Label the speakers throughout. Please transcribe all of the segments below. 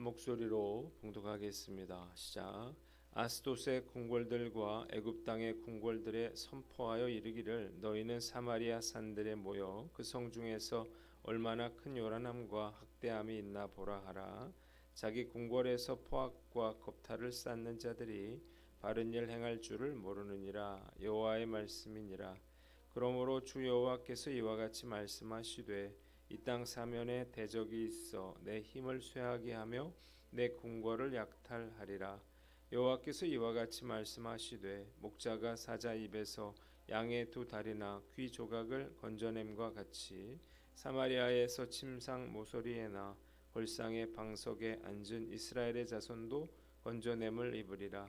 Speaker 1: 목소리로 봉독하겠습니다. 시작. 아스돗의 궁궐들과 애굽 땅의 궁궐들에 선포하여 이르기를 너희는 사마리아 산들에 모여 그 성 중에서 얼마나 큰 요란함과 학대함이 있나 보라 하라. 자기 궁궐에서 포악과 겁탈을 쌓는 자들이 바른 일 행할 줄을 모르느니라. 여호와의 말씀이니라. 그러므로 주 여호와께서 이와 같이 말씀하시되 이 땅 사면에 대적이 있어 내 힘을 쇠하게 하며 내 궁궐을 약탈하리라. 여호와께서 이와 같이 말씀하시되 목자가 사자 입에서 양의 두 다리나 귀 조각을 건져냄과 같이 사마리아에서 침상 모서리에나 골상의 방석에 앉은 이스라엘의 자손도 건져냄을 입으리라.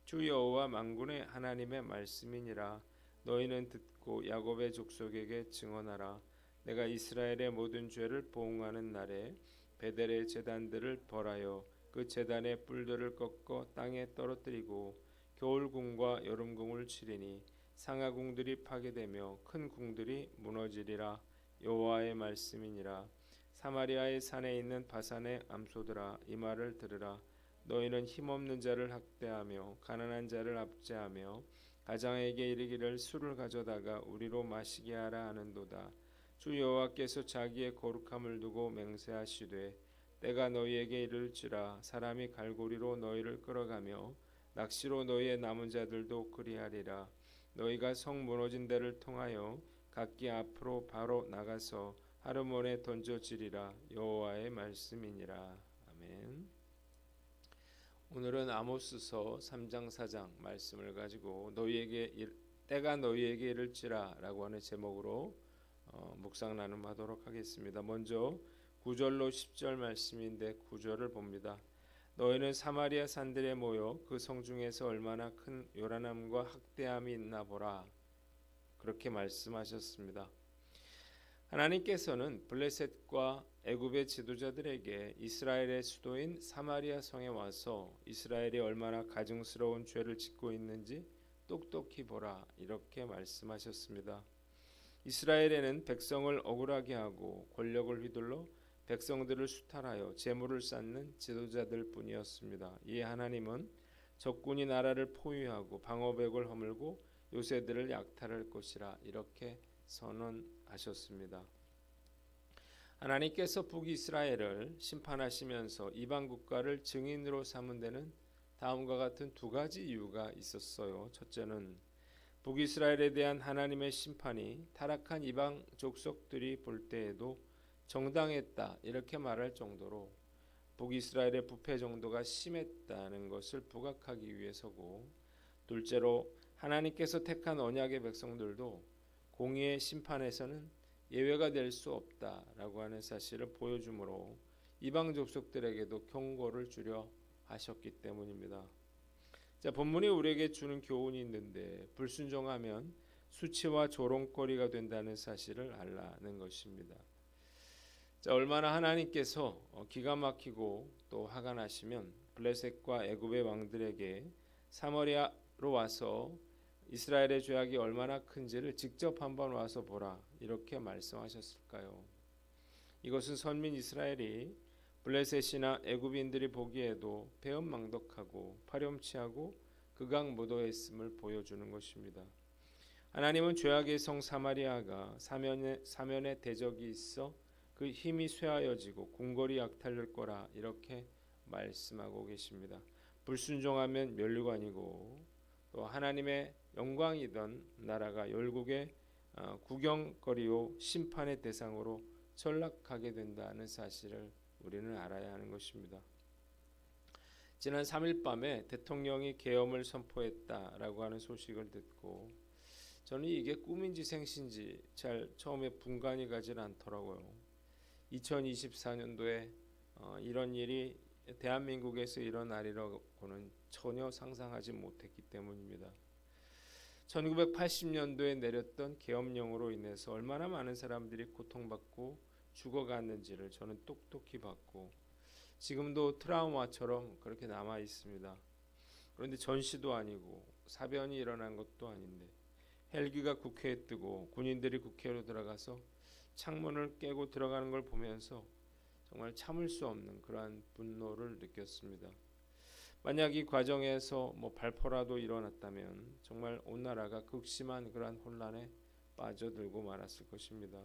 Speaker 1: 주 여호와 만군의 하나님의 말씀이니라. 너희는 듣고 야곱의 족속에게 증언하라. 내가 이스라엘의 모든 죄를 보응하는 날에 베델의 제단들을 벌하여 그 제단의 뿔들을 꺾어 땅에 떨어뜨리고 겨울궁과 여름궁을 치리니 상하궁들이 파괴되며 큰 궁들이 무너지리라. 여호와의 말씀이니라. 사마리아의 산에 있는 바산의 암소들아 이 말을 들으라. 너희는 힘없는 자를 학대하며 가난한 자를 압제하며 가장에게 이르기를 술을 가져다가 우리로 마시게 하라 하는도다. 주 여호와께서 자기의 거룩함을 두고 맹세하시되 때가 너희에게 이를지라. 사람이 갈고리로 너희를 끌어가며 낚시로 너희의 남은 자들도 그리하리라. 너희가 성 무너진 데를 통하여 각기 앞으로 바로 나가서 하르몬에 던져지리라. 여호와의 말씀이니라. 아멘. 오늘은 아모스서 3장 4장 말씀을 가지고 때가 너희에게 이를지라 라고 하는 제목으로 묵상 나눔하도록 하겠습니다. 먼저 9절로 10절 말씀인데 9절을 봅니다. 너희는 사마리아 산들에 모여 그 성 중에서 얼마나 큰 요란함과 학대함이 있나 보라. 그렇게 말씀하셨습니다. 하나님께서는 블레셋과 애굽의 지도자들에게 이스라엘의 수도인 사마리아 성에 와서 이스라엘이 얼마나 가증스러운 죄를 짓고 있는지 똑똑히 보라 이렇게 말씀하셨습니다. 이스라엘에는 백성을 억울하게 하고 권력을 휘둘러 백성들을 수탈하여 재물을 쌓는 지도자들 뿐이었습니다. 이에 하나님은 적군이 나라를 포위하고 방어벽을 허물고 요새들을 약탈할 것이라 이렇게 선언하셨습니다. 하나님께서 북이스라엘을 심판하시면서 이방 국가를 증인으로 삼은 데는 다음과 같은 두 가지 이유가 있었어요. 첫째는 북이스라엘에 대한 하나님의 심판이 타락한 이방 족속들이 볼 때에도 정당했다 이렇게 말할 정도로 북이스라엘의 부패 정도가 심했다는 것을 부각하기 위해서고, 둘째로 하나님께서 택한 언약의 백성들도 공의의 심판에서는 예외가 될 수 없다라고 하는 사실을 보여주므로 이방 족속들에게도 경고를 주려 하셨기 때문입니다. 자, 본문이 우리에게 주는 교훈이 있는데 불순종하면 수치와 조롱거리가 된다는 사실을 알라는 것입니다. 자, 얼마나 하나님께서 기가 막히고 또 화가 나시면 블레셋과 애굽의 왕들에게 사마리아로 와서 이스라엘의 죄악이 얼마나 큰지를 직접 한번 와서 보라 이렇게 말씀하셨을까요? 이것은 선민 이스라엘이 블레셋이나 애굽인들이 보기에도 배은망덕하고 파렴치하고 극악무도했음을 보여주는 것입니다. 하나님은 죄악의 성 사마리아가 사면에 대적이 있어 그 힘이 쇠하여지고 궁궐이 약탈될 거라 이렇게 말씀하고 계십니다. 불순종하면 멸류관이고 또 하나님의 영광이던 나라가 열국의 구경거리요 심판의 대상으로 전락하게 된다는 사실을 우리는 알아야 하는 것입니다. 지난 3일 밤에 대통령이 계엄을 선포했다라고 하는 소식을 듣고 저는 이게 꿈인지 생신지 잘 처음에 분간이 가질 않더라고요. 2024년도에 이런 일이 대한민국에서 일어나리라고는 전혀 상상하지 못했기 때문입니다. 1980년도에 내렸던 계엄령으로 인해서 얼마나 많은 사람들이 고통받고 죽어갔는지를 저는 똑똑히 봤고 지금도 트라우마처럼 그렇게 남아 있습니다. 그런데 전시도 아니고 사변이 일어난 것도 아닌데 헬기가 국회에 뜨고 군인들이 국회로 들어가서 창문을 깨고 들어가는 걸 보면서 정말 참을 수 없는 그러한 분노를 느꼈습니다. 만약 이 과정에서 발포라도 일어났다면 정말 온 나라가 극심한 그러한 혼란에 빠져들고 말았을 것입니다.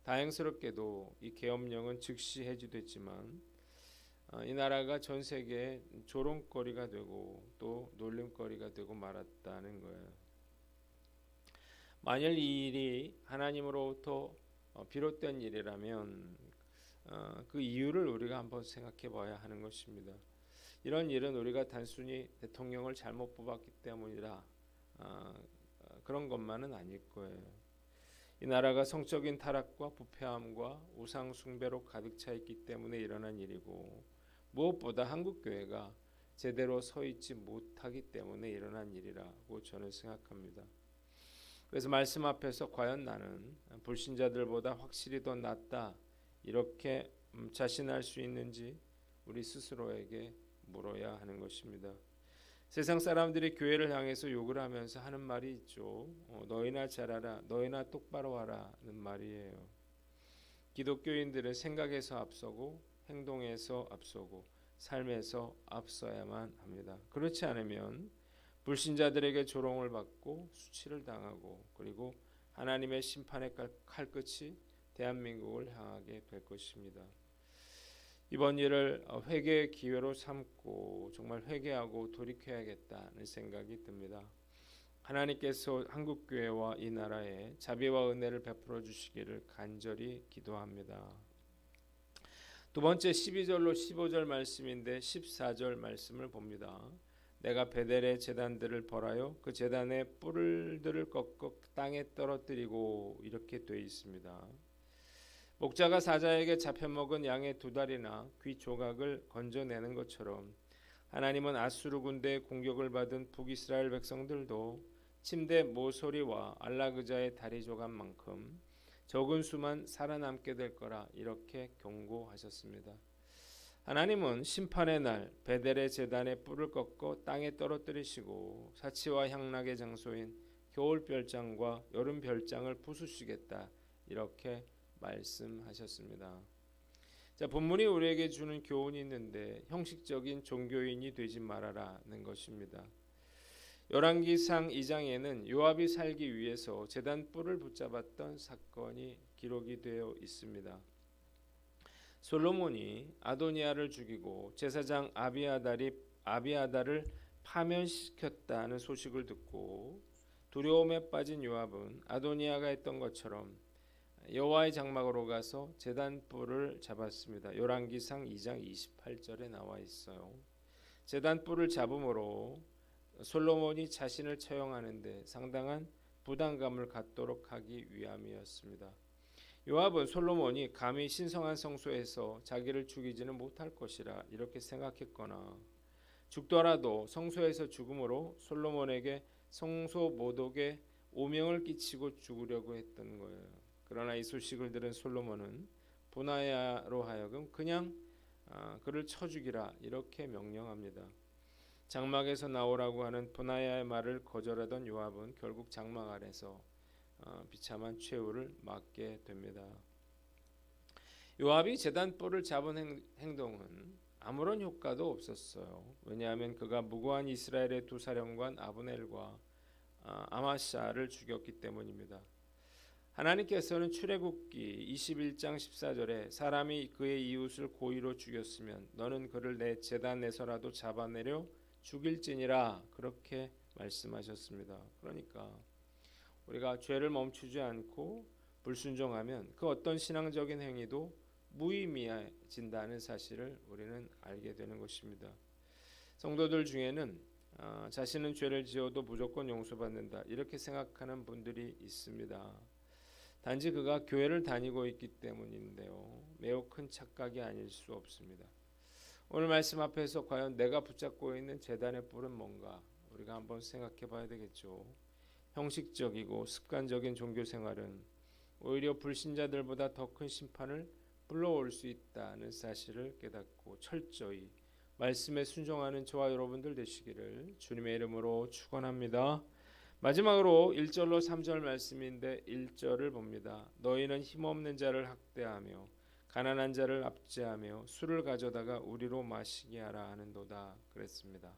Speaker 1: 다행스럽게도 이 계엄령은 즉시 해지됐지만 이 나라가 전 세계에 조롱거리가 되고 또 놀림거리가 되고 말았다는 거예요. 만일 이 일이 하나님으로부터 비롯된 일이라면 그 이유를 우리가 한번 생각해 봐야 하는 것입니다. 이런 일은 우리가 단순히 대통령을 잘못 뽑았기 때문이라 그런 것만은 아닐 거예요. 이 나라가 성적인 타락과 부패함과 우상 숭배로 가득 차 있기 때문에 일어난 일이고 무엇보다 한국교회가 제대로 서 있지 못하기 때문에 일어난 일이라고 저는 생각합니다. 그래서 말씀 앞에서 과연 나는 불신자들보다 확실히 더 낫다 이렇게 자신할 수 있는지 우리 스스로에게 물어야 하는 것입니다. 세상 사람들이 교회를 향해서 욕을 하면서 하는 말이 있죠. 너희나 잘하라, 너희나 똑바로 하라는 말이에요. 기독교인들은 생각에서 앞서고 행동에서 앞서고 삶에서 앞서야만 합니다. 그렇지 않으면 불신자들에게 조롱을 받고 수치를 당하고 그리고 하나님의 심판의 칼끝이 대한민국을 향하게 될 것입니다. 이번 일을 회개의 기회로 삼고 정말 회개하고 돌이켜야겠다는 생각이 듭니다. 하나님께서 한국교회와 이 나라에 자비와 은혜를 베풀어 주시기를 간절히 기도합니다. 두 번째 12절로 15절 말씀인데 14절 말씀을 봅니다. 내가 베델의 제단들을 벌하여 그 제단의 뿔들을 꺾어 땅에 떨어뜨리고 이렇게 되어 있습니다. 목자가 사자에게 잡혀먹은 양의 두 다리나 귀 조각을 건져내는 것처럼 하나님은 아수르 군대의 공격을 받은 북이스라엘 백성들도 침대 모서리와 알라그자의 다리 조각만큼 적은 수만 살아남게 될 거라 이렇게 경고하셨습니다. 하나님은 심판의 날 베델의 제단의 뿔을 꺾어 땅에 떨어뜨리시고 사치와 향락의 장소인 겨울 별장과 여름 별장을 부수시겠다 이렇게 말씀하셨습니다. 자, 본문이 우리에게 주는 교훈이 있는데 형식적인 종교인이 되지 말아라는 것입니다. 열왕기상 2장에는 요압이 살기 위해서 제단 뿔을 붙잡았던 사건이 기록이 되어 있습니다. 솔로몬이 아도니아를 죽이고 제사장 아비아달을 파면시켰다는 소식을 듣고 두려움에 빠진 요압은 아도니아가 했던 것처럼 여호와의 장막으로 가서 제단 뿔을 잡았습니다. 열왕기상 2장 28절에 나와 있어요. 제단 뿔을 잡음으로 솔로몬이 자신을 처형하는데 상당한 부담감을 갖도록 하기 위함이었습니다. 요압은 솔로몬이 감히 신성한 성소에서 자기를 죽이지는 못할 것이라 이렇게 생각했거나 죽더라도 성소에서 죽음으로 솔로몬에게 성소 모독에 오명을 끼치고 죽으려고 했던 거예요. 그러나 이 소식을 들은 솔로몬은 분하야로 하여금 그냥 그를 쳐 죽이라 이렇게 명령합니다. 장막에서 나오라고 하는 분하야의 말을 거절하던 요압은 결국 장막 아래서 비참한 최후를 맞게 됩니다. 요압이 제단 뿔을 잡은 행동은 아무런 효과도 없었어요. 왜냐하면 그가 무고한 이스라엘의 두 사령관 아브넬과 아마샤를 죽였기 때문입니다. 하나님께서는 출애굽기 21장 14절에 사람이 그의 이웃을 고의로 죽였으면 너는 그를 내 제단에서라도 잡아내려 죽일지니라 그렇게 말씀하셨습니다. 그러니까 우리가 죄를 멈추지 않고 불순종하면 그 어떤 신앙적인 행위도 무의미해진다는 사실을 우리는 알게 되는 것입니다. 성도들 중에는 자신은 죄를 지어도 무조건 용서받는다 이렇게 생각하는 분들이 있습니다. 단지 그가 교회를 다니고 있기 때문인데요. 매우 큰 착각이 아닐 수 없습니다. 오늘 말씀 앞에서 과연 내가 붙잡고 있는 제단의 뿔은 뭔가 우리가 한번 생각해 봐야 되겠죠. 형식적이고 습관적인 종교 생활은 오히려 불신자들보다 더 큰 심판을 불러올 수 있다는 사실을 깨닫고 철저히 말씀에 순종하는 저와 여러분들 되시기를 주님의 이름으로 축원합니다. 마지막으로 1절로 3절 말씀인데 1절을 봅니다. 너희는 힘없는 자를 학대하며 가난한 자를 압제하며 술을 가져다가 우리로 마시게 하라 하는도다 그랬습니다.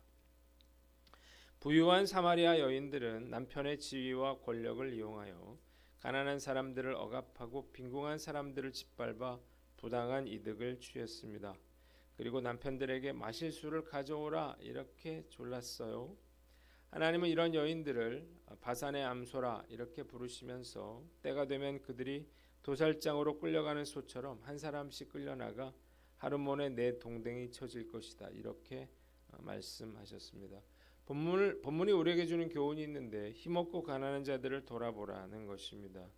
Speaker 1: 부유한 사마리아 여인들은 남편의 지위와 권력을 이용하여 가난한 사람들을 억압하고 빈궁한 사람들을 짓밟아 부당한 이득을 취했습니다. 그리고 남편들에게 마실 술을 가져오라 이렇게 졸랐어요. 하나님은 이런 여인들을 바산의 암소라 이렇게 부르시면서 때가 되면 그들이 도살장으로 끌려가는 소처럼 한 사람씩 끌려나가 하루몬에 내 동댕이 쳐질 것이다 이렇게 말씀하셨습니다. 본문이 우리에게 주는 교훈이 있는데 힘없고 가난한 자들을 돌아보라는 것입니다.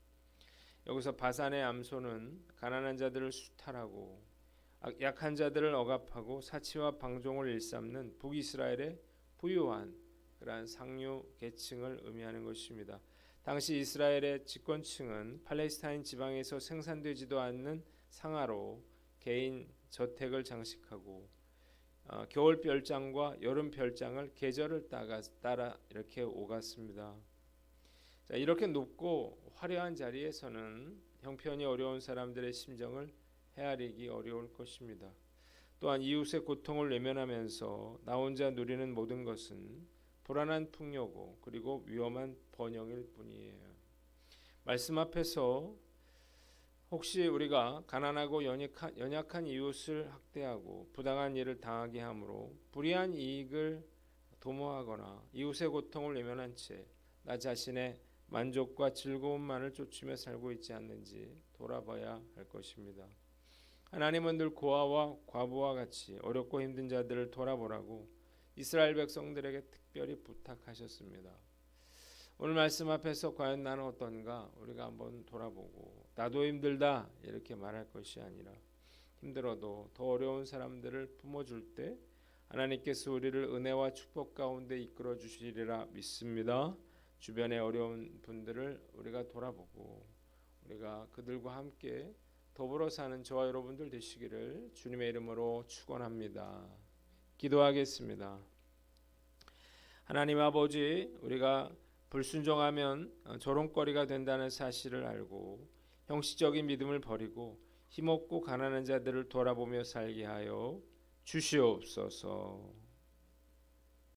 Speaker 1: 여기서 바산의 암소는 가난한 자들을 수탈하고 약한 자들을 억압하고 사치와 방종을 일삼는 북이스라엘의 부유한 그러한 상류 계층을 의미하는 것입니다. 당시 이스라엘의 집권층은 팔레스타인 지방에서 생산되지도 않는 상아로 개인 저택을 장식하고 겨울 별장과 여름 별장을 계절을 따라 이렇게 오갔습니다. 자, 이렇게 높고 화려한 자리에서는 형편이 어려운 사람들의 심정을 헤아리기 어려울 것입니다. 또한 이웃의 고통을 외면하면서 나 혼자 누리는 모든 것은 불안한 풍요고 그리고 위험한 번영일 뿐이에요. 말씀 앞에서 혹시 우리가 가난하고 연약한 이웃을 학대하고 부당한 일을 당하게 함으로 불이한 이익을 도모하거나 이웃의 고통을 외면한 채 나 자신의 만족과 즐거움만을 쫓으며 살고 있지 않는지 돌아봐야 할 것입니다. 하나님은 늘 고아와 과부와 같이 어렵고 힘든 자들을 돌아보라고 이스라엘 백성들에게 특별히 부탁하셨습니다. 오늘 말씀 앞에서 과연 나는 어떤가 우리가 한번 돌아보고 나도 힘들다 이렇게 말할 것이 아니라 힘들어도 더 어려운 사람들을 품어줄 때 하나님께서 우리를 은혜와 축복 가운데 이끌어 주시리라 믿습니다. 주변의 어려운 분들을 우리가 돌아보고 우리가 그들과 함께 더불어 사는 저와 여러분들 되시기를 주님의 이름으로 축원합니다. 기도하겠습니다. 하나님 아버지, 우리가 불순종하면 조롱거리가 된다는 사실을 알고 형식적인 믿음을 버리고 힘없고 가난한 자들을 돌아보며 살게 하여 주시옵소서.